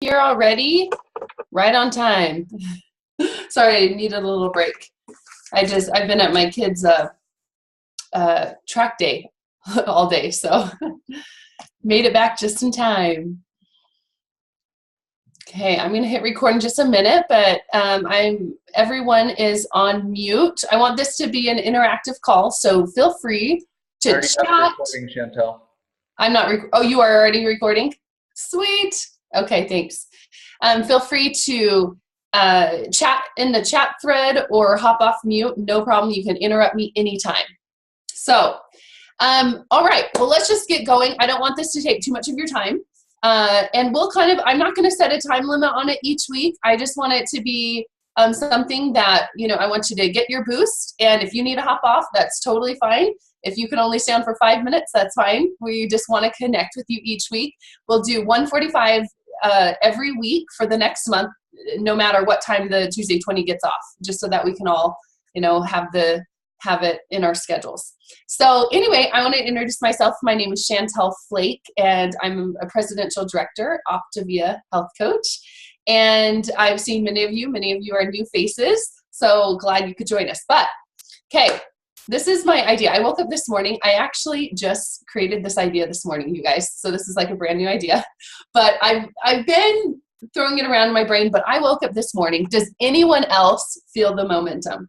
Here already, right on time. Sorry, I needed a little break. I've been at my kids' track day all day, so made it back just in time. Okay, I'm gonna hit record in just a minute, but everyone is on mute. I want this to be an interactive call, so feel free to chat. Recording, Chantel. I'm not. Oh, you are already recording? Sweet. Okay, thanks. Feel free to chat in the chat thread or hop off mute. No problem. You can interrupt me anytime. So, all right. Well, let's just get going. I don't want this to take too much of your time. And I'm not going to set a time limit on it each week. I just want it to be something that, I want you to get your boost. And if you need to hop off, that's totally fine. If you can only stay on for 5 minutes, that's fine. We just want to connect with you each week. We'll do 1:45 every week for the next month, no matter what time the Tuesday 20 gets off, just so that we can all, have it in our schedules. So anyway, I want to introduce myself. My name is Chantel Flake, and I'm a presidential director, Optavia Health Coach. And I've seen many of you are new faces, so glad you could join us. But, okay, this is my idea. I woke up this morning. I actually just created this idea this morning, you guys. So this is like a brand new idea. But I've been throwing it around in my brain, but I woke up this morning. Does anyone else feel the momentum?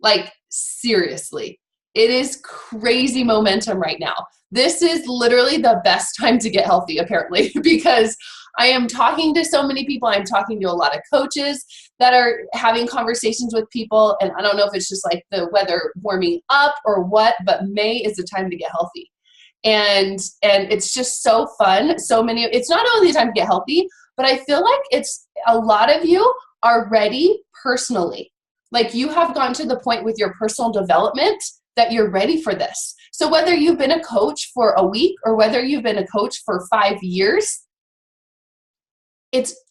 Like, seriously. It is crazy momentum right now. This is literally the best time to get healthy, apparently, because I am talking to so many people. I'm talking to a lot of coaches that are having conversations with people. And I don't know if it's just like the weather warming up or what, but May is the time to get healthy. And it's just so fun. It's not only the time to get healthy, but I feel like it's a lot of you are ready personally. Like you have gotten to the point with your personal development that you're ready for this. So whether you've been a coach for a week or whether you've been a coach for 5 years,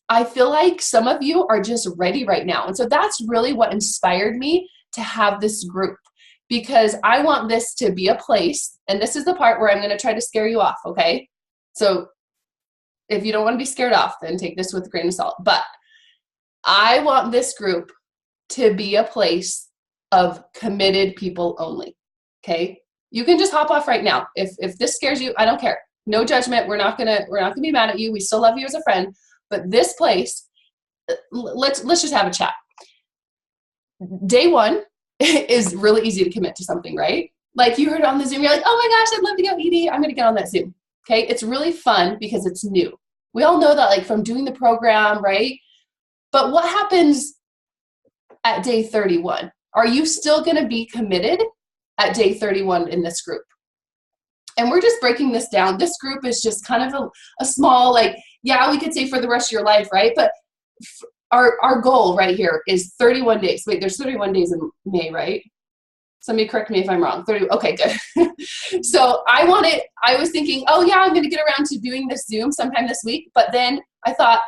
I feel like some of you are just ready right now. And so that's really what inspired me to have this group, because I want this to be a place, and this is the part where I'm going to try to scare you off, okay? So if you don't want to be scared off, then take this with a grain of salt. But I want this group to be a place of committed people only, okay? You can just hop off right now. If this scares you, I don't care. No judgment. We're not gonna be mad at you. We still love you as a friend. But this place, let's just have a chat. Day one is really easy to commit to something, right? Like you heard it on the Zoom, you're like, oh my gosh, I'd love to go, Edie. I'm gonna get on that Zoom. Okay, it's really fun because it's new. We all know that, like from doing the program, right? But what happens at day 31? Are you still gonna be committed at day 31 in this group? And we're just breaking this down. This group is just kind of a small, like, yeah, we could say for the rest of your life, right? But our goal right here is 31 days. Wait, there's 31 days in May, right? Somebody correct me if I'm wrong. 30. Okay, good. So I was thinking, oh yeah, I'm going to get around to doing this Zoom sometime this week. But then I thought,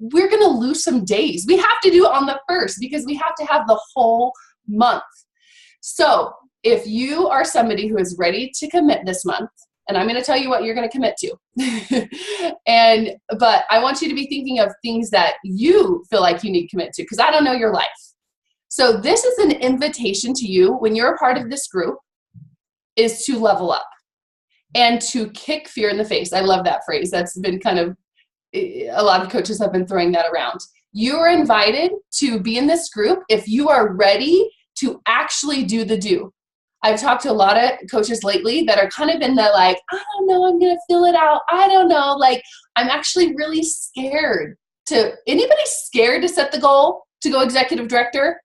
we're going to lose some days. We have to do it on the 1st because we have to have the whole month. So if you are somebody who is ready to commit this month, and I'm going to tell you what you're going to commit to, but I want you to be thinking of things that you feel like you need to commit to, because I don't know your life. So this is an invitation to you when you're a part of this group is to level up and to kick fear in the face. I love that phrase. That's been kind of, a lot of coaches have been throwing that around. You are invited to be in this group if you are ready to actually do the do. I've talked to a lot of coaches lately that are kind of in the like, I don't know, I'm going to fill it out. I don't know. Like, I'm actually really scared anybody scared to set the goal to go executive director?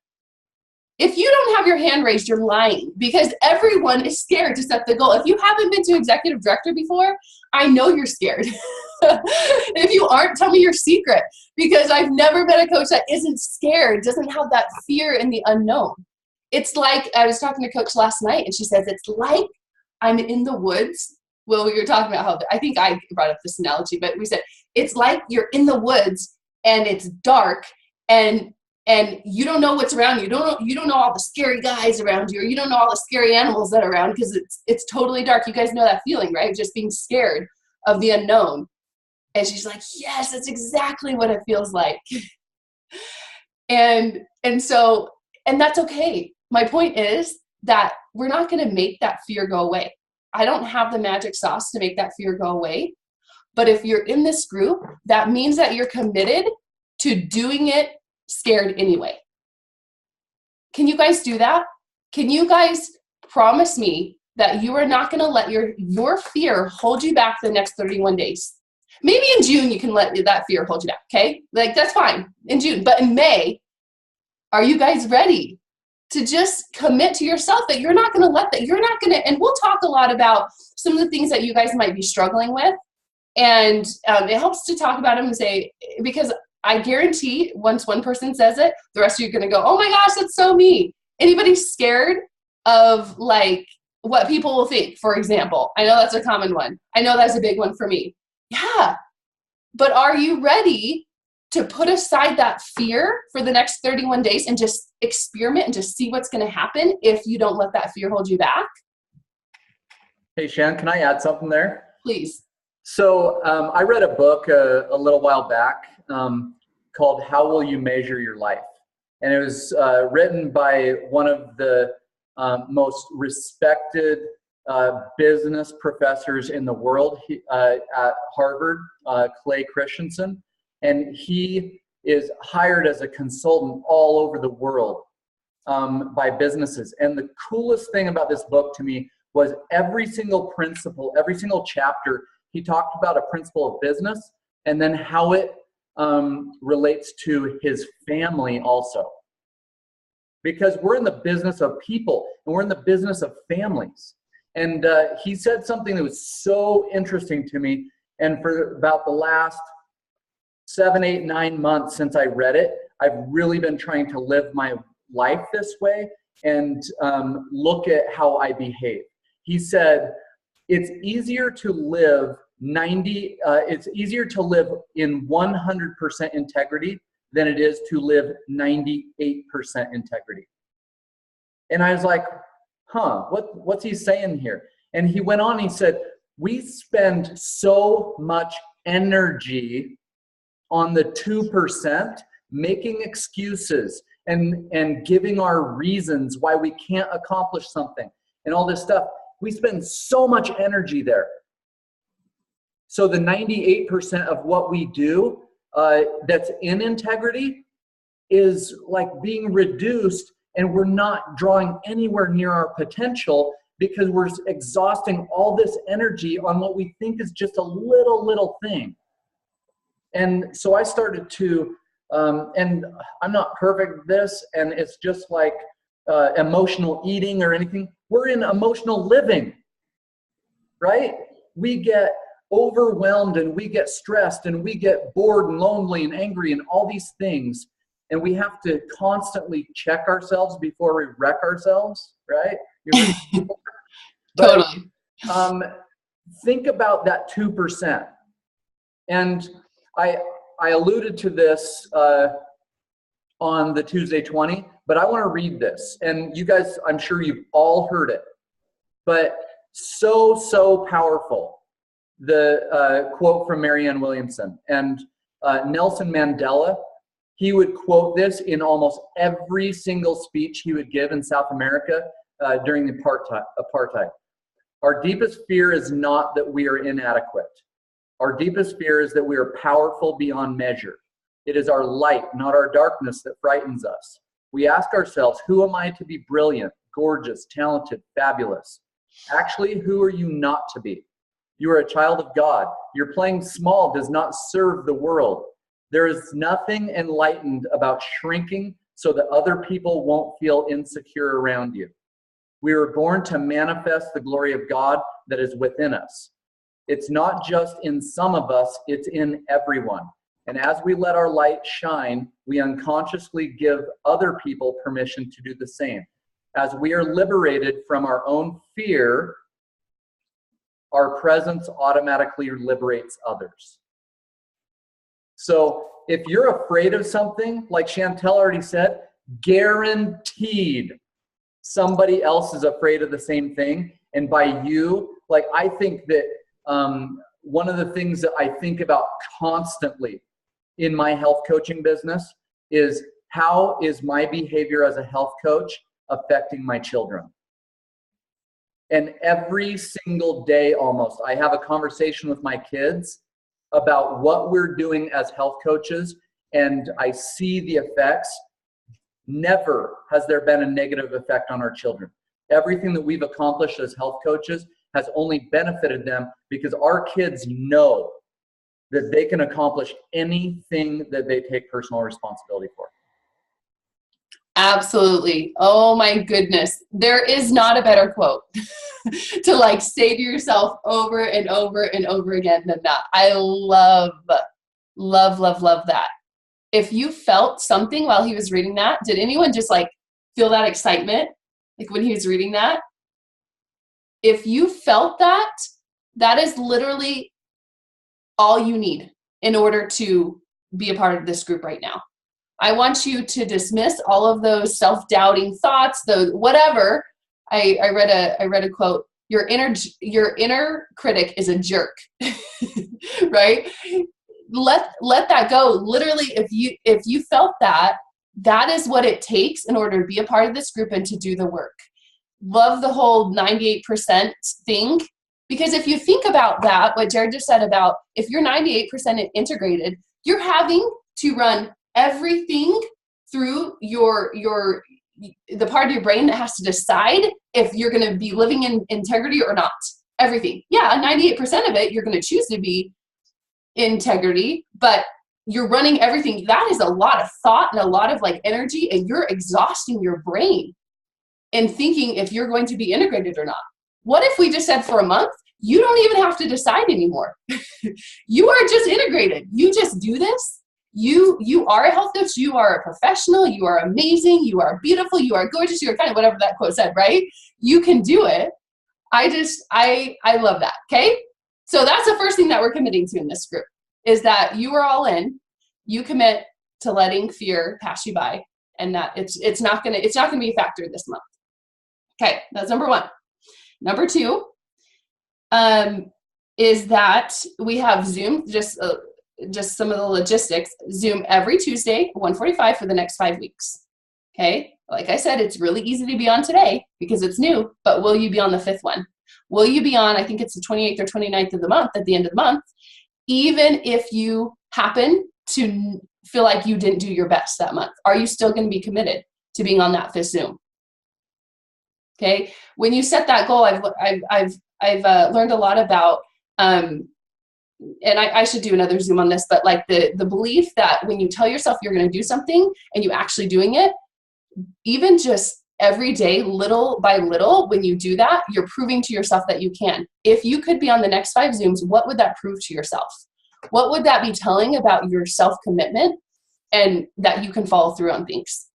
If you don't have your hand raised, you're lying, because everyone is scared to set the goal. If you haven't been to executive director before, I know you're scared. If you aren't, tell me your secret, because I've never met a coach that isn't scared, doesn't have that fear in the unknown. It's like, I was talking to coach last night and she says, it's like I'm in the woods. Well, we were talking about how, I think I brought up this analogy, but we said, it's like you're in the woods and it's dark and you don't know what's around you. You don't know all the scary guys around you, or you don't know all the scary animals that are around because it's totally dark. You guys know that feeling, right? Just being scared of the unknown. And she's like, yes, that's exactly what it feels like. And so, and that's okay. My point is that we're not going to make that fear go away. I don't have the magic sauce to make that fear go away. But if you're in this group, that means that you're committed to doing it scared anyway. Can you guys do that? Can you guys promise me that you are not going to let your fear hold you back the next 31 days? Maybe in June you can let that fear hold you back, okay? Like, that's fine in June. But in May, are you guys ready to just commit to yourself that you're not going to let that, you're not going to, and we'll talk a lot about some of the things that you guys might be struggling with. And it helps to talk about them and say, because I guarantee once one person says it, the rest of you are going to go, oh my gosh, that's so me. Anybody scared of like what people will think, for example? I know that's a common one. I know that's a big one for me. Yeah. But are you ready to put aside that fear for the next 31 days and just experiment and just see what's going to happen if you don't let that fear hold you back? Hey, Shan, can I add something there? Please. So I read a book a little while back called How Will You Measure Your Life? And it was written by one of the most respected business professors in the world at Harvard, Clay Christensen. And he is hired as a consultant all over the world by businesses. And the coolest thing about this book to me was every single principle, every single chapter, he talked about a principle of business and then how it relates to his family also. Because we're in the business of people and we're in the business of families. And he said something that was so interesting to me. And for about the last 7, 8, 9 months since I read it, I've really been trying to live my life this way and look at how I behave. He said, it's easier to live it's easier to live in 100% integrity than it is to live 98% integrity. And I was like, what's he saying here? And he went on, he said, we spend so much energy on the 2%, making excuses and giving our reasons why we can't accomplish something and all this stuff. We spend so much energy there. So the 98% of what we do that's in integrity is like being reduced, and we're not drawing anywhere near our potential because we're exhausting all this energy on what we think is just a little thing. And so I started to, and I'm not perfect at this, and it's just like emotional eating or anything. We're in emotional living, right? We get overwhelmed and we get stressed and we get bored and lonely and angry and all these things. And we have to constantly check ourselves before we wreck ourselves, right? Totally. Think about that 2%. And I alluded to this on the Tuesday 20, but I want to read this. And you guys, I'm sure you've all heard it, but so powerful. The quote from Marianne Williamson. And Nelson Mandela, he would quote this in almost every single speech he would give in South America during the apartheid. Our deepest fear is not that we are inadequate. Our deepest fear is that we are powerful beyond measure. It is our light, not our darkness, that frightens us. We ask ourselves, who am I to be brilliant, gorgeous, talented, fabulous? Actually, who are you not to be? You are a child of God. Your playing small does not serve the world. There is nothing enlightened about shrinking so that other people won't feel insecure around you. We were born to manifest the glory of God that is within us. It's not just in some of us, it's in everyone. And as we let our light shine, we unconsciously give other people permission to do the same. As we are liberated from our own fear, our presence automatically liberates others. So if you're afraid of something, like Chantel already said, guaranteed somebody else is afraid of the same thing. And by you, like I think that one of the things that I think about constantly in my health coaching business is, how is my behavior as a health coach affecting my children? And every single day almost, I have a conversation with my kids about what we're doing as health coaches, and I see the effects. Never has there been a negative effect on our children. Everything that we've accomplished as health coaches has only benefited them, because our kids know that they can accomplish anything that they take personal responsibility for. Absolutely. Oh my goodness. There is not a better quote to like say to yourself over and over and over again than that. I love that. If you felt something while he was reading that, did anyone just like feel that excitement? Like when he was reading that? If you felt that, that is literally all you need in order to be a part of this group right now. I want you to dismiss all of those self-doubting thoughts, those whatever. I read a quote. Your inner critic is a jerk, right? Let that go. Literally, if you felt that, that is what it takes in order to be a part of this group and to do the work. Love the whole 98% thing, because if you think about that, what Jared just said about if you're 98% integrated, you're having to run everything through the part of your brain that has to decide if you're going to be living in integrity or not. Everything. Yeah, 98% of it, you're going to choose to be integrity, but you're running everything. That is a lot of thought and a lot of like energy, and you're exhausting your brain in thinking if you're going to be integrated or not. What if we just said for a month, you don't even have to decide anymore. You are just integrated. You just do this. You are a health coach. You are a professional. You are amazing. You are beautiful. You are gorgeous. You are kind of whatever that quote said, right? You can do it. I love that. Okay. So that's the first thing that we're committing to in this group, is that you are all in. You commit to letting fear pass you by, and that it's not gonna be a factor this month. Okay, that's number one. Number two is that we have Zoom, just some of the logistics, Zoom every Tuesday, 1:45 for the next 5 weeks. Okay, like I said, it's really easy to be on today because it's new, but will you be on the 5th one? Will you be on, I think it's the 28th or 29th of the month, at the end of the month, even if you happen to feel like you didn't do your best that month? Are you still going to be committed to being on that 5th Zoom? Okay, when you set that goal, I've learned a lot about, and I should do another Zoom on this, but like the belief that when you tell yourself you're going to do something and you actually doing it, even just every day, little by little, when you do that, you're proving to yourself that you can. If you could be on the next 5 Zooms, what would that prove to yourself? What would that be telling about your self-commitment and that you can follow through on things?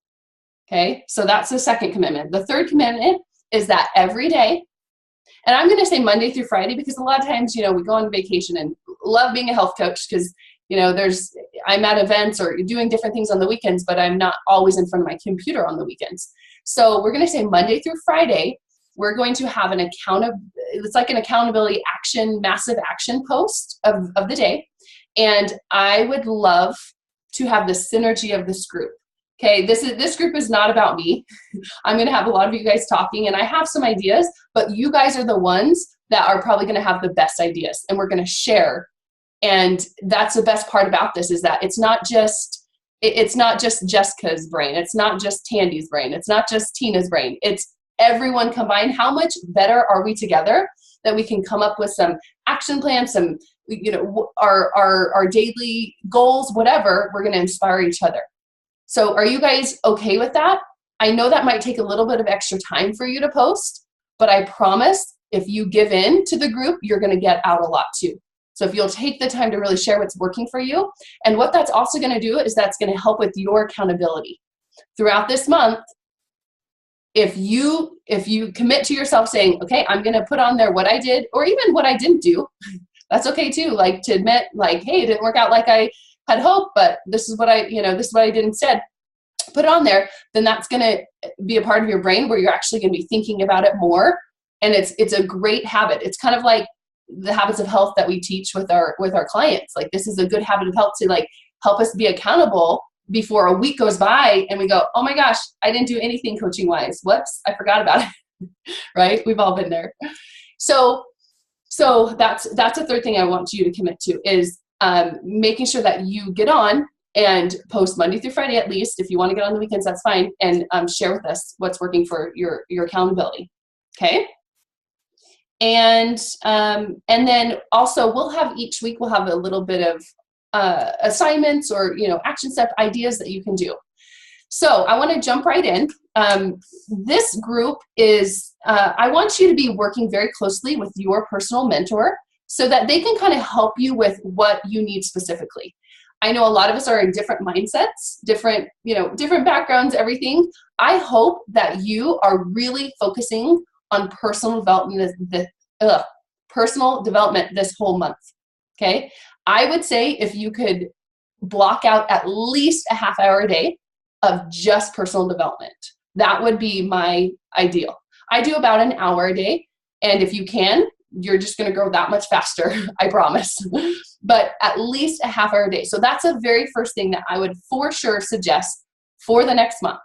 Okay, so that's the second commitment. The third commitment is that every day, and I'm going to say Monday through Friday, because a lot of times, we go on vacation and love being a health coach because, I'm at events or doing different things on the weekends, but I'm not always in front of my computer on the weekends. So we're going to say Monday through Friday, we're going to have it's like an accountability action, massive action post of the day. And I would love to have the synergy of this group. Okay, this group is not about me. I'm going to have a lot of you guys talking, and I have some ideas, but you guys are the ones that are probably going to have the best ideas, and we're going to share. And that's the best part about this, is that it's not just Jessica's brain. It's not just Tandy's brain. It's not just Tina's brain. It's everyone combined. How much better are we together that we can come up with some action plans, some, our daily goals, whatever. We're going to inspire each other. So are you guys okay with that? I know that might take a little bit of extra time for you to post, but I promise if you give in to the group, you're going to get out a lot too. So if you'll take the time to really share what's working for you, and what that's also going to do is that's going to help with your accountability. Throughout this month, if you commit to yourself saying, okay, I'm going to put on there what I did, or even what I didn't do, that's okay too. Like to admit, like, hey, it didn't work out like I had hoped, but this is what I did instead. Put it on there, then that's going to be a part of your brain where you're actually going to be thinking about it more. And it's a great habit. It's kind of like the habits of health that we teach with our clients. Like, this is a good habit of health to like help us be accountable before a week goes by and we go, oh my gosh, I didn't do anything coaching wise. Whoops, I forgot about it. Right? We've all been there. So that's a third thing I want you to commit to is making sure that you get on and post Monday through Friday at least. If you want to get on the weekends, that's fine. And share with us what's working for your accountability. Okay. And then also each week we'll have a little bit of assignments or, action step ideas that you can do. So I want to jump right in. This group is, I want you to be working very closely with your personal mentor so that they can kind of help you with what you need specifically. I know a lot of us are in different mindsets, different backgrounds, everything. I hope that you are really focusing on personal development this whole month. Okay. I would say if you could block out at least a half hour a day of just personal development, that would be my ideal. I do about an hour a day. And if you can, you're just going to grow that much faster. I promise. But at least a half hour a day. So that's a very first thing that I would for sure suggest for the next month.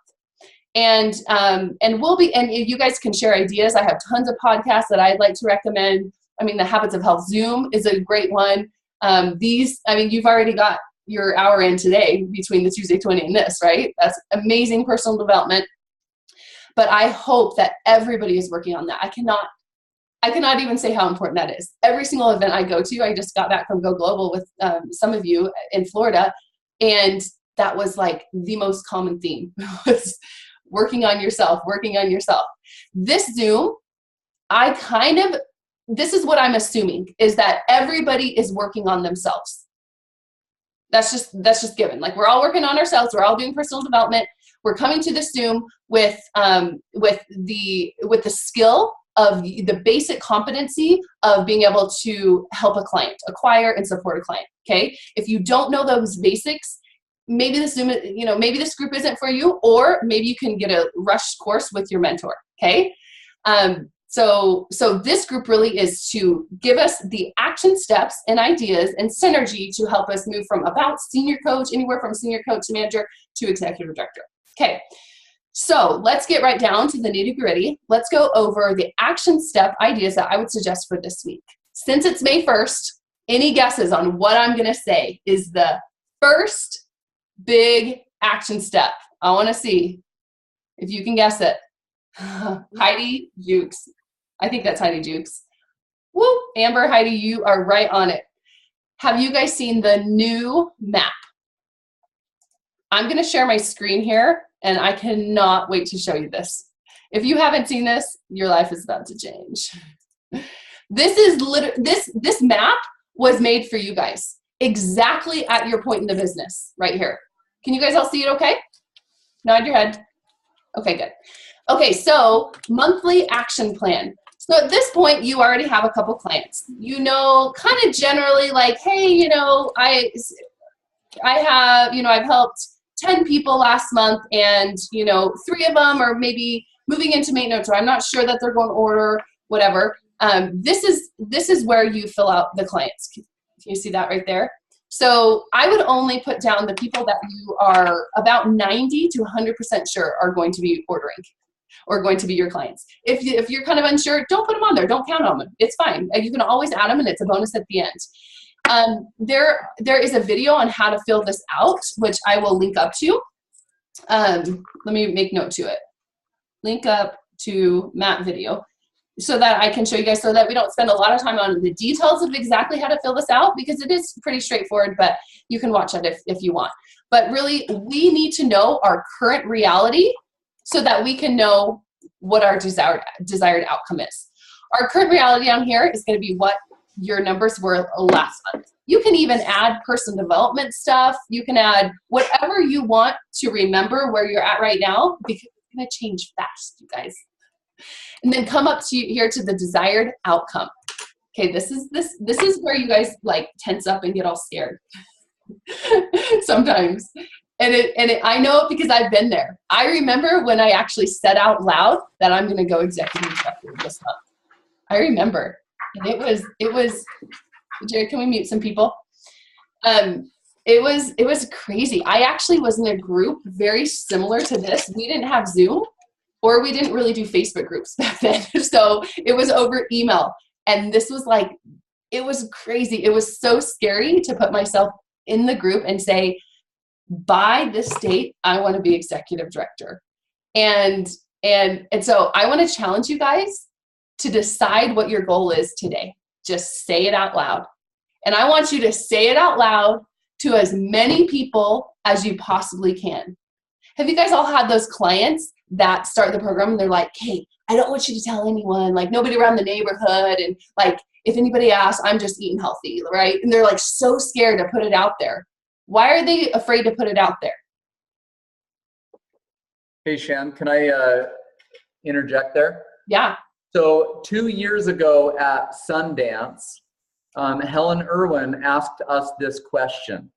And you guys can share ideas. I have tons of podcasts that I'd like to recommend. I mean, the Habits of Health Zoom is a great one. You've already got your hour in today between the Tuesday 20 and this, right? That's amazing personal development. But I hope that everybody is working on that. I cannot even say how important that is. Every single event I go to, I just got back from Go Global with some of you in Florida, and that was like the most common theme was working on yourself. This Zoom, this is what I'm assuming is that everybody is working on themselves. That's just given. Like, we're all working on ourselves. We're all doing personal development. We're coming to this Zoom with the skill of the basic competency of being able to help a client, acquire and support a client. Okay. If you don't know those basics, maybe this Zoom, maybe this group isn't for you, or maybe you can get a rush course with your mentor. Okay. So this group really is to give us the action steps and ideas and synergy to help us move from about senior coach, anywhere from senior coach to manager to executive director. Okay. So let's get right down to the nitty gritty. Let's go over the action step ideas that I would suggest for this week. Since it's May 1st, any guesses on what I'm going to say is the first big action step? I want to see if you can guess it. Heidi Jukes. I think that's Heidi Jukes. Woo! Amber, Heidi, you are right on it. Have you guys seen the new map? I'm going to share my screen here, and I cannot wait to show you this. If you haven't seen this, your life is about to change. This map was made for you guys, exactly at your point in the business, right here. Can you guys all see it okay? Nod your head. Okay, good. Okay, so monthly action plan. So at this point, you already have a couple clients. Kind of generally like, hey, I've helped 10 people last month, and 3 of them are maybe moving into maintenance, or I'm not sure that they're going to order, whatever. This is where you fill out the clients. Can you see that right there? So I would only put down the people that you are about 90 to 100% sure are going to be ordering or going to be your clients. If you're kind of unsure, don't put them on there. Don't count on them. It's fine. You can always add them, and it's a bonus at the end. There is a video on how to fill this out, which I will link up to. Let me make note to it. Link up to Matt video so that I can show you guys, so that we don't spend a lot of time on the details of exactly how to fill this out, because it is pretty straightforward, but you can watch it if you want. But really, we need to know our current reality so that we can know what our desired outcome is. Our current reality on here is going to be what your numbers were last month. You can even add personal development stuff. You can add whatever you want to remember where you're at right now, because it's going to change fast, you guys. And then come up to here to the desired outcome. Okay, this is where you guys like tense up and get all scared sometimes. And I know it because I've been there. I remember when I actually said out loud that I'm going to go executive director this month. I remember. And it was, Jared, can we mute some people? It was crazy. I actually was in a group very similar to this. We didn't have Zoom, or we didn't really do Facebook groups back then. So it was over email. And this was like, it was crazy. It was so scary to put myself in the group and say, by this date, I want to be executive director. And so I want to challenge you guys to decide what your goal is today. Just say it out loud. And I want you to say it out loud to as many people as you possibly can. Have you guys all had those clients that start the program and they're like, hey, I don't want you to tell anyone, like nobody around the neighborhood, and like if anybody asks, I'm just eating healthy, right? And they're like so scared to put it out there. Why are they afraid to put it out there? Hey, Shan, can I interject there? Yeah. So 2 years ago at Sundance, Helen Irwin asked us this question.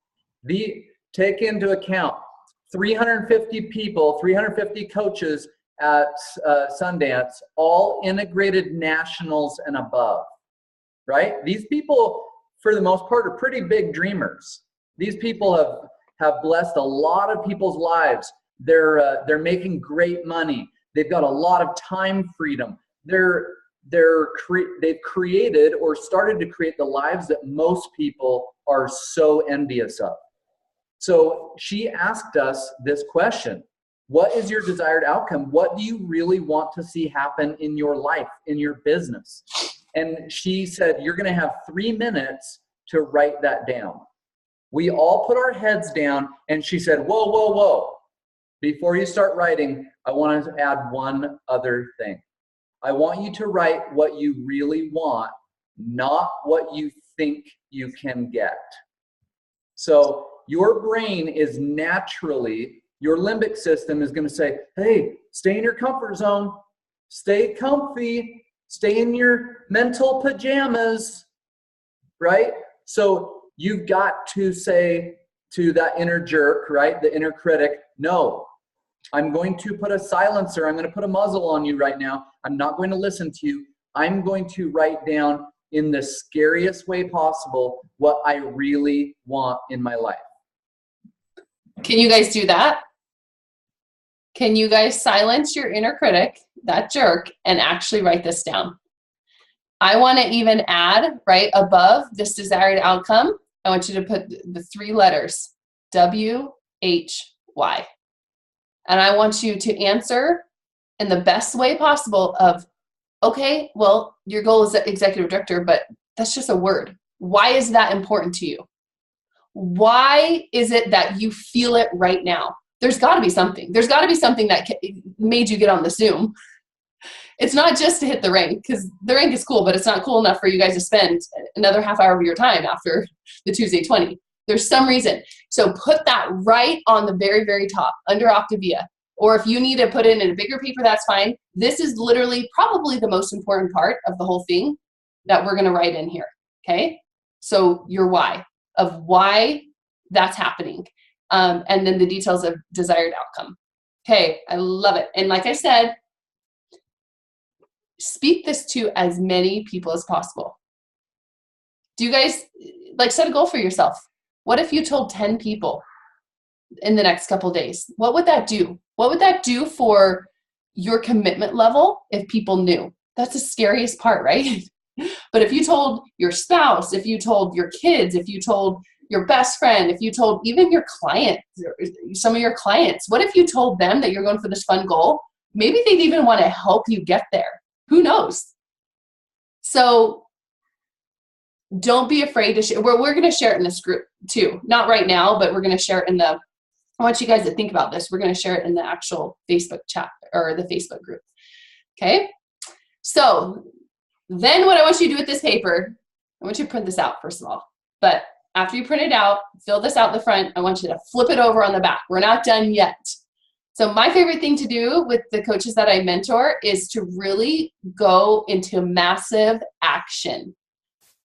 Take into account 350 people, 350 coaches at Sundance, all integrated nationals and above, right? These people, for the most part, are pretty big dreamers. These people have blessed a lot of people's lives. They're making great money. They've got a lot of time freedom. They've created or started to create the lives that most people are so envious of. So she asked us this question: what is your desired outcome? What do you really want to see happen in your life, in your business? And she said, you're going to have 3 minutes to write that down. We all put our heads down, and she said, whoa, whoa, whoa. Before you start writing, I want to add one other thing. I want you to write what you really want, not what you think you can get. So your brain is naturally, your limbic system is going to say, hey, stay in your comfort zone, stay comfy, stay in your mental pajamas, right? So you've got to say to that inner jerk, right, the inner critic, no, I'm going to put a silencer, I'm going to put a muzzle on you right now. I'm not going to listen to you. I'm going to write down in the scariest way possible what I really want in my life. Can you guys do that? Can you guys silence your inner critic, that jerk, and actually write this down? I want to even add right above this desired outcome, I want you to put the 3 letters, WHY. And I want you to answer in the best way possible of, okay, well, your goal is executive director, but that's just a word. Why is that important to you? Why is it that you feel it right now? There's got to be something. There's got to be something that made you get on the Zoom. It's not just to hit the rank, because the rank is cool, but it's not cool enough for you guys to spend another half hour of your time after the Tuesday 20. There's some reason. So put that right on the very, very top under Optavia. Or if you need to put it in a bigger paper, that's fine. This is literally probably the most important part of the whole thing that we're going to write in here. Okay? So your why, of why that's happening. And then the details of desired outcome. Okay, I love it. And like I said, speak this to as many people as possible. Do you guys, like, set a goal for yourself? What if you told 10 people in the next couple of days? What would that do? What would that do for your commitment level if people knew? That's the scariest part, right? But if you told your spouse, if you told your kids, if you told your best friend, if you told even your client, some of your clients, what if you told them that you're going for this fun goal? Maybe they'd even want to help you get there. Who knows? So don't be afraid to share. We're going to share it in this group too. Not right now, but we're going to share it in the, I want you guys to think about this. We're going to share it in the actual Facebook chat or the Facebook group. Okay. So then what I want you to do with this paper, I want you to print this out first of all, but after you print it out, fill this out the front, I want you to flip it over on the back. We're not done yet. So my favorite thing to do with the coaches that I mentor is to really go into massive action.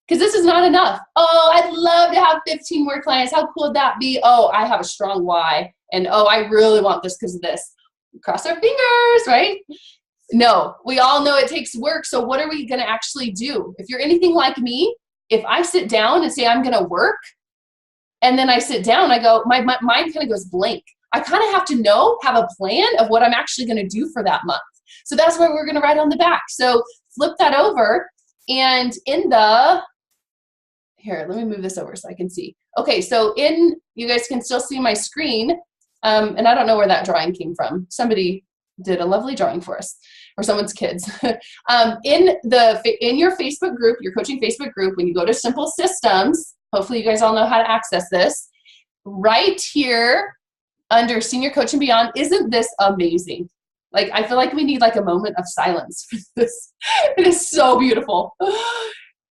Because this is not enough. Oh, I'd love to have 15 more clients. How cool would that be? Oh, I have a strong why. And oh, I really want this because of this. Cross our fingers, right? No, we all know it takes work. So what are we going to actually do? If you're anything like me, if I sit down and say I'm going to work, and then I sit down, I go, my mind kind of goes blank. I kind of have to have a plan of what I'm actually going to do for that month. So that's why we're going to write on the back. So flip that over, and here, let me move this over so I can see. Okay, so you guys can still see my screen, and I don't know where that drawing came from. Somebody did a lovely drawing for us, or someone's kids. In your Facebook group, your coaching Facebook group, when you go to Simple Systems, hopefully you guys all know how to access this. Right here under Senior Coach and Beyond, isn't this amazing? Like, I feel like we need like a moment of silence for this. It is so beautiful.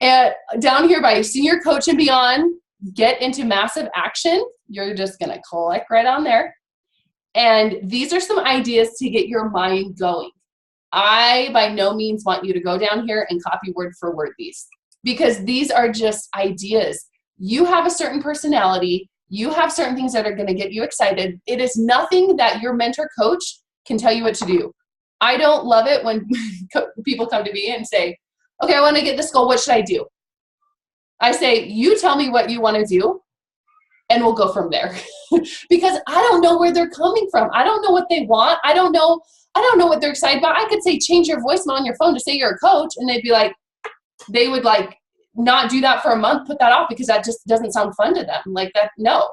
And down here by Senior Coach and Beyond, get into massive action. You're just going to click right on there. And these are some ideas to get your mind going. I, by no means, want you to go down here and copy word for word these, because these are just ideas. You have a certain personality. You have certain things that are going to get you excited. It is nothing that your mentor coach can tell you what to do. I don't love it when people come to me and say, okay, I want to get this goal. What should I do? I say, you tell me what you want to do, and we'll go from there. Because I don't know where they're coming from. I don't know what they want. I don't know what they're excited about. I could say, change your voicemail on your phone to say you're a coach, and they would not do that for a month, put that off because that just doesn't sound fun to them. Like that, no.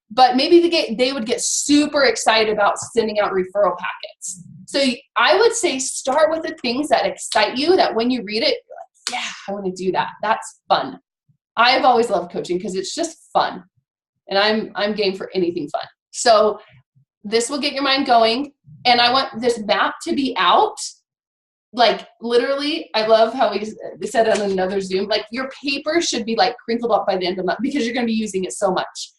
But maybe they would get super excited about sending out referral packets. So I would say start with the things that excite you, that when you read it, you're like, yeah, I want to do that. That's fun. I've always loved coaching because it's just fun. And I'm game for anything fun. So this will get your mind going. And I want this map to be out. Like literally, I love how we said on another Zoom, like your paper should be like crinkled up by the end of the month because you're going to be using it so much.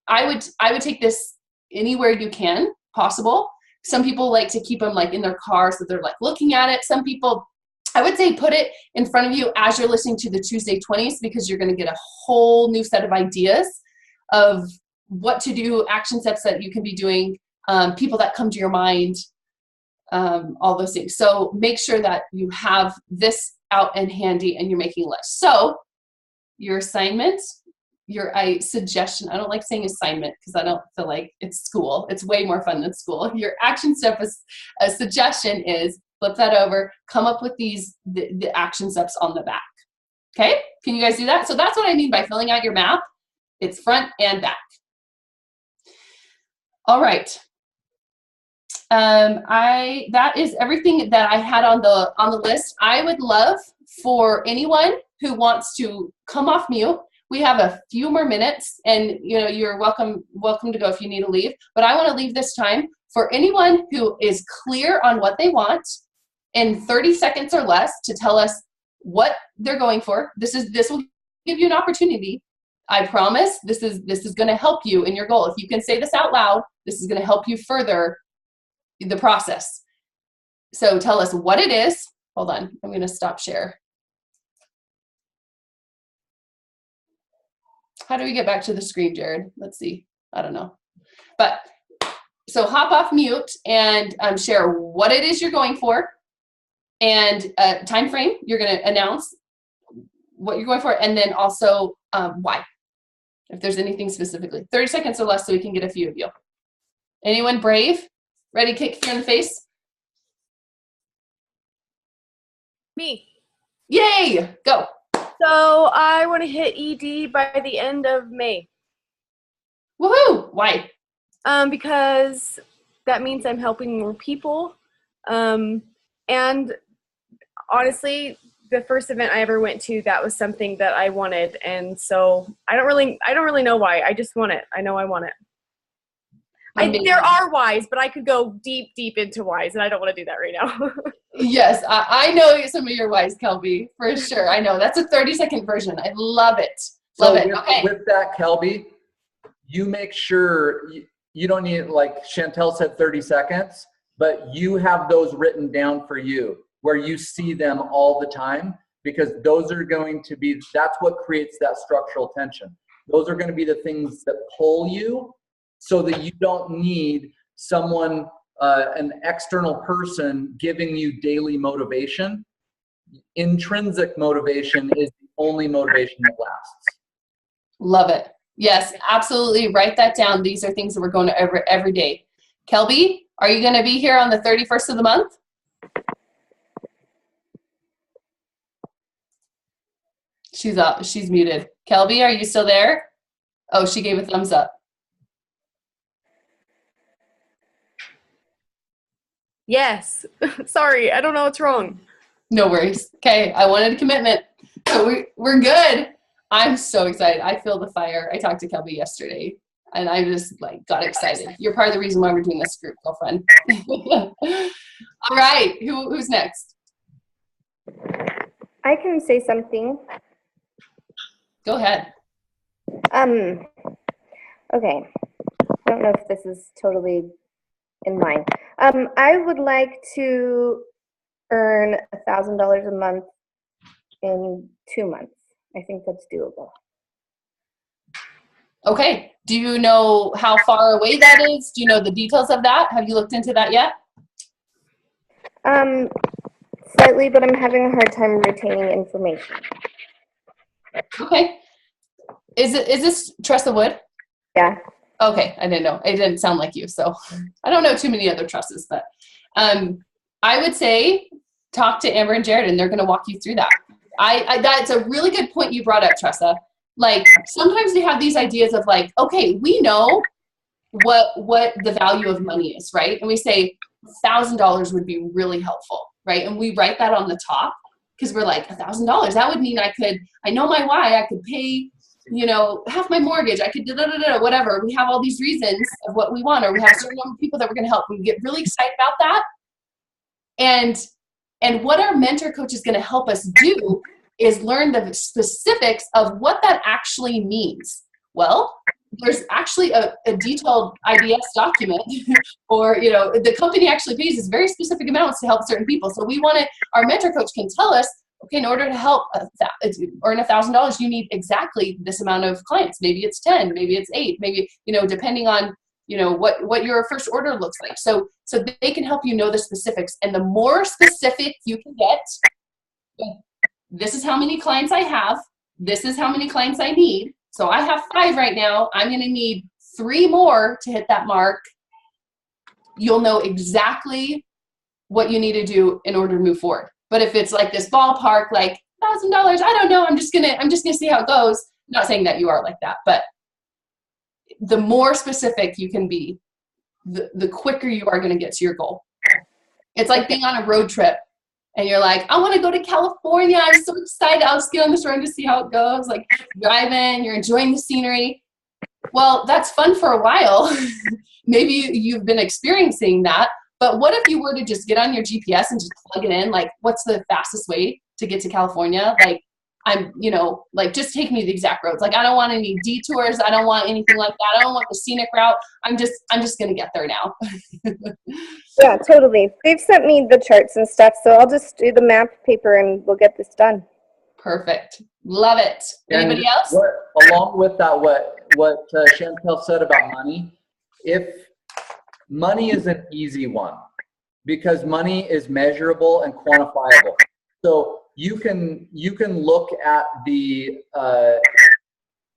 I would take this anywhere you can possible. Some people like to keep them like in their car so they're like looking at it. Some people, I would say put it in front of you as you're listening to the Tuesday 20s, because you're going to get a whole new set of ideas of what to do, action steps that you can be doing, people that come to your mind, all those things. So make sure that you have this out and handy and you're making a list. So your assignment, your suggestion, I don't like saying assignment because I don't feel like it's school. It's way more fun than school. Your action step is a suggestion is flip that over, come up with the action steps on the back. Okay, can you guys do that? So that's what I mean by filling out your map. It's front and back. All right. That is everything that I had on the list. I would love for anyone who wants to come off mute. We have a few more minutes, and you're welcome to go if you need to leave. But I want to leave this time for anyone who is clear on what they want in 30 seconds or less to tell us what they're going for. This will give you an opportunity. I promise this is going to help you in your goal. If you can say this out loud, this is going to help you further the process. So tell us what it is. Hold on, I'm going to stop share. How do we get back to the screen, Jared? Let's see. I don't know. But so hop off mute and share what it is you're going for, and time frame. You're going to announce what you're going for, and then also why, if there's anything specifically. 30 seconds or less so we can get a few of you. Anyone brave? Ready to kick fear in the face? Me. Yay! Go. So I want to hit ED by the end of May. Woohoo! Why? Because that means I'm helping more people. And honestly, the first event I ever went to, that was something that I wanted. And so I don't really know why. I just want it. I know I want it. There are whys, but I could go deep into whys, and I don't want to do that right now. Yes, I know some of your whys, Kelby, for sure. I know. That's a 30-second version. I love it. Love it. Okay. With that, Kelby, you make sure you don't need, like Chantel said, 30 seconds, but you have those written down for you where you see them all the time, because those are going to be, that's what creates that structural tension. Those are going to be the things that pull you, so that you don't need someone an external person giving you daily motivation. Intrinsic motivation is the only motivation that lasts. Love it. Yes, absolutely. Write that down. These are things that we're going to every day. Kelby, are you going to be here on the 31st of the month? She's up. She's muted. Kelby, are you still there? Oh, she gave a thumbs up. Yes. Sorry, I don't know what's wrong. No worries. Okay, I wanted a commitment. So we're good. I'm so excited. I feel the fire. I talked to Kelby yesterday, and I just like got excited. You're part of the reason why we're doing this group, girlfriend. All right, who's next? I can say something. Go ahead. Okay. I don't know if this is totally in line. I would like to earn $1,000 a month in 2 months. I think that's doable. Okay. Do you know how far away that is? Do you know the details of that? Have you looked into that yet? Slightly, but I'm having a hard time retaining information. Okay. Is this Tressa Wood? Yeah. Okay, I didn't know. It didn't sound like you, so I don't know too many other trusses, but I would say talk to Amber and Jared, and they're going to walk you through that. That's a really good point you brought up, Tressa. Like sometimes we have these ideas of like, okay, we know what the value of money is, right? And we say $1,000 would be really helpful, right? And we write that on the top because we're like $1,000. That would mean I know my why. I could pay, half my mortgage. I could whatever. We have all these reasons of what we want, or we have a certain number of people that we're going to help. We get really excited about that. And what our mentor coach is going to help us do is learn the specifics of what that actually means. Well, there's actually a detailed IBS document, or the company actually pays us very specific amounts to help certain people. So our mentor coach can tell us, okay, in order to help earn $1,000, you need exactly this amount of clients. Maybe it's 10, maybe it's 8, maybe depending on what your first order looks like. So they can help you know the specifics, and the more specific you can get, this is how many clients I have, this is how many clients I need. So I have 5 right now. I'm going to need 3 more to hit that mark. You'll know exactly what you need to do in order to move forward. But if it's like this ballpark, like $1,000, I don't know. I'm just gonna see how it goes. I'm not saying that you are like that, but the more specific you can be, the quicker you are going to get to your goal. It's like being on a road trip. And you're like, I want to go to California. I'm so excited. I'll just get on this road to see how it goes. Like driving, you're enjoying the scenery. Well, that's fun for a while. Maybe you've been experiencing that. But what if you were to just get on your GPS and just plug it in? Like, what's the fastest way to get to California? Like, just take me to the exact roads. Like, I don't want any detours. I don't want anything like that. I don't want the scenic route. I'm just going to get there now. Yeah, totally. They've sent me the charts and stuff, so I'll just do the map paper and we'll get this done. Perfect. Love it. Anybody else? Along with that, what Chantel said about money, if money is an easy one, because money is measurable and quantifiable. So you can look at the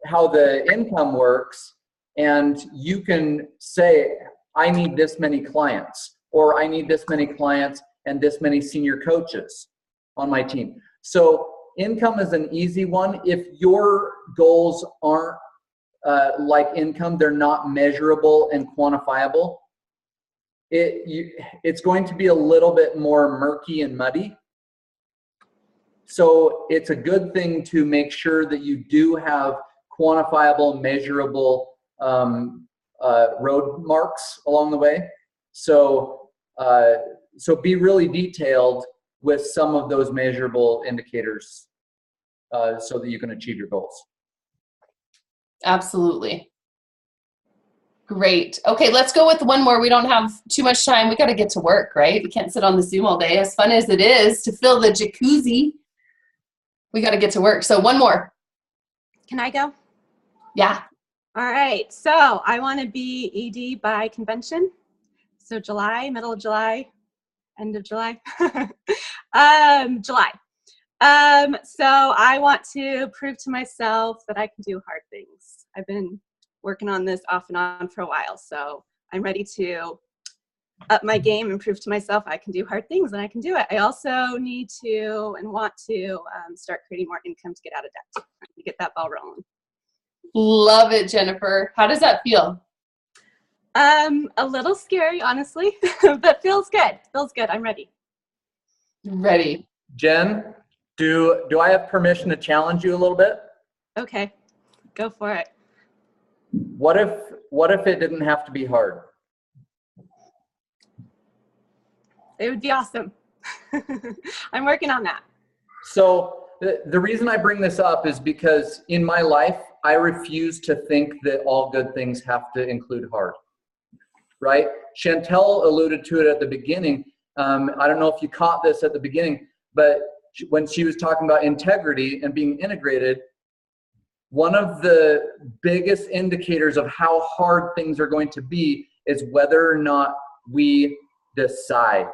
how the income works, and you can say, I need this many clients, or I need this many clients and this many senior coaches on my team. So income is an easy one. If your goals aren't like income, they're not measurable and quantifiable, it's going to be a little bit more murky and muddy. So it's a good thing to make sure that you do have quantifiable, measurable road marks along the way. So be really detailed with some of those measurable indicators so that you can achieve your goals. Absolutely. Great. Okay, let's go with one more. We don't have too much time. We got to get to work, right? We can't sit on the Zoom all day. As fun as it is to fill the jacuzzi, we got to get to work. So one more. Can I go? Yeah. All right. So I want to be ED by convention. So July, middle of July, end of July, July. So I want to prove to myself that I can do hard things. I've been working on this off and on for a while, so I'm ready to up my game and prove to myself I can do hard things and I can do it. I also need to and want to start creating more income to get out of debt, to get that ball rolling. Love it, Jennifer. How does that feel? A little scary, honestly, but feels good. Feels good. I'm ready. Ready. Jen, do I have permission to challenge you a little bit? Okay, go for it. What if it didn't have to be hard? It would be awesome. I'm working on that. So the reason I bring this up is because in my life, I refuse to think that all good things have to include hard, right? Chantel alluded to it at the beginning. I don't know if you caught this at the beginning, but when she was talking about integrity and being integrated, one of the biggest indicators of how hard things are going to be is whether or not we decide.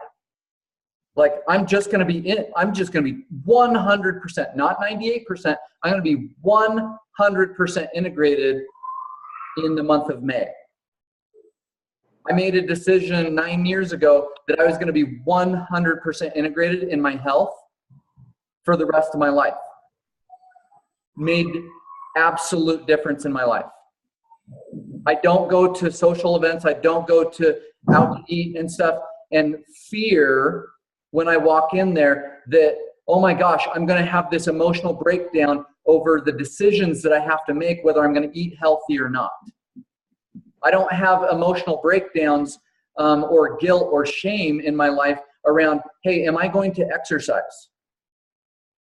Like, I'm just going to be 100%, not 98%. I'm going to be 100% integrated in the month of May. I made a decision 9 years ago that I was going to be 100% integrated in my health for the rest of my life. Made absolute difference in my life. I don't go to social events. I don't go to out to eat and stuff and fear when I walk in there that, oh my gosh, I'm going to have this emotional breakdown over the decisions that I have to make, whether I'm going to eat healthy or not. I don't have emotional breakdowns or guilt or shame in my life around, hey, am I going to exercise?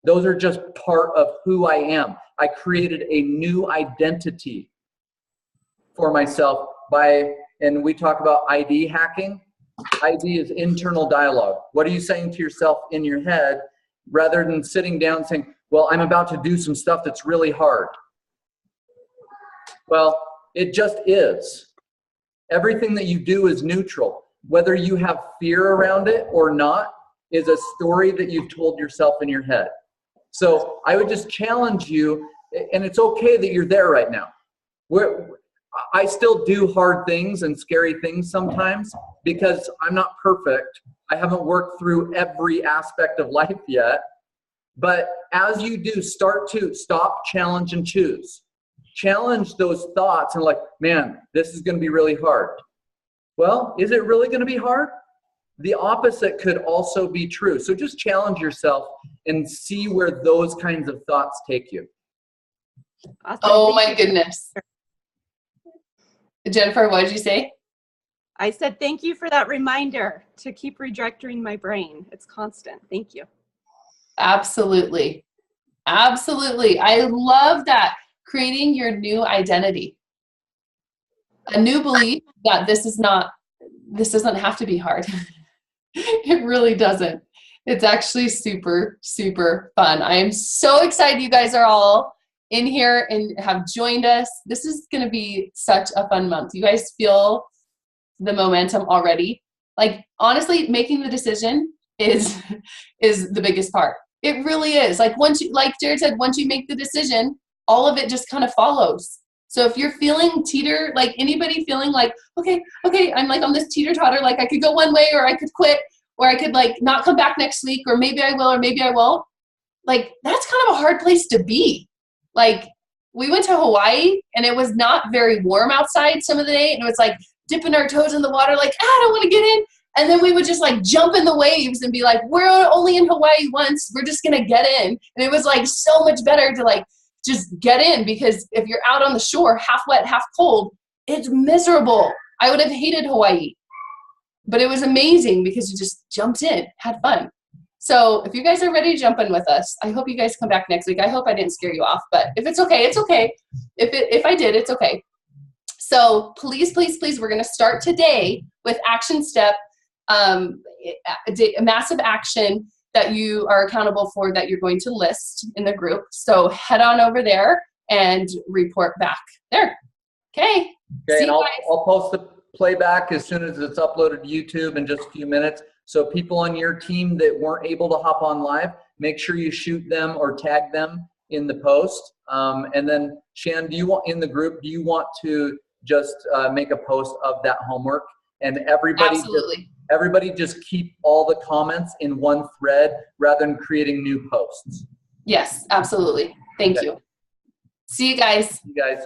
Those are just part of who I am. I created a new identity for myself and we talk about ID hacking. ID is internal dialogue. What are you saying to yourself in your head rather than sitting down saying, well, I'm about to do some stuff that's really hard? Well, it just is. Everything that you do is neutral. Whether you have fear around it or not is a story that you've told yourself in your head. So I would just challenge you, and it's okay that you're there right now. I still do hard things and scary things sometimes because I'm not perfect. I haven't worked through every aspect of life yet. But as you do, start to stop, challenge, and choose. Challenge those thoughts and like, man, this is going to be really hard. Well, is it really going to be hard? The opposite could also be true. So just challenge yourself and see where those kinds of thoughts take you. Awesome. Oh my goodness. Jennifer, what did you say? I said, thank you for that reminder to keep redirecting my brain. It's constant. Thank you. Absolutely. Absolutely. I love that. Creating your new identity. A new belief that this doesn't have to be hard. It really doesn't. It's actually super, super fun. I am so excited you guys are all in here and have joined us. This is going to be such a fun month. You guys feel the momentum already. Like, honestly, making the decision is the biggest part. It really is. Like, like Jared said, once you make the decision, all of it just kind of follows. So if you're feeling like anybody feeling like, okay, I'm like on this teeter-totter, like I could go one way or I could quit or I could like not come back next week or maybe I will or maybe I won't. Like, that's kind of a hard place to be. Like, we went to Hawaii and it was not very warm outside some of the day and it was like dipping our toes in the water like, I don't want to get in. And then we would just like jump in the waves and be like, we're only in Hawaii once. We're just going to get in. And it was like so much better to like just get in, because if you're out on the shore, half wet, half cold, it's miserable. I would have hated Hawaii, but it was amazing because you just jumped in, had fun. So if you guys are ready to jump in with us, I hope you guys come back next week. I hope I didn't scare you off, but if it's okay, it's okay. If I did, it's okay. So please, please, please, we're going to start today with action step, a massive action that you are accountable for that you're going to list in the group. So head on over there and report back there. Okay. Okay, and I'll playback as soon as it's uploaded to YouTube in just a few minutes. So people on your team that weren't able to hop on live, make sure you shoot them or tag them in the post. And then Shan, in the group, do you want to just make a post of that homework? And everybody just keep all the comments in one thread rather than creating new posts. Yes, absolutely. Thank you. See you guys. See you guys.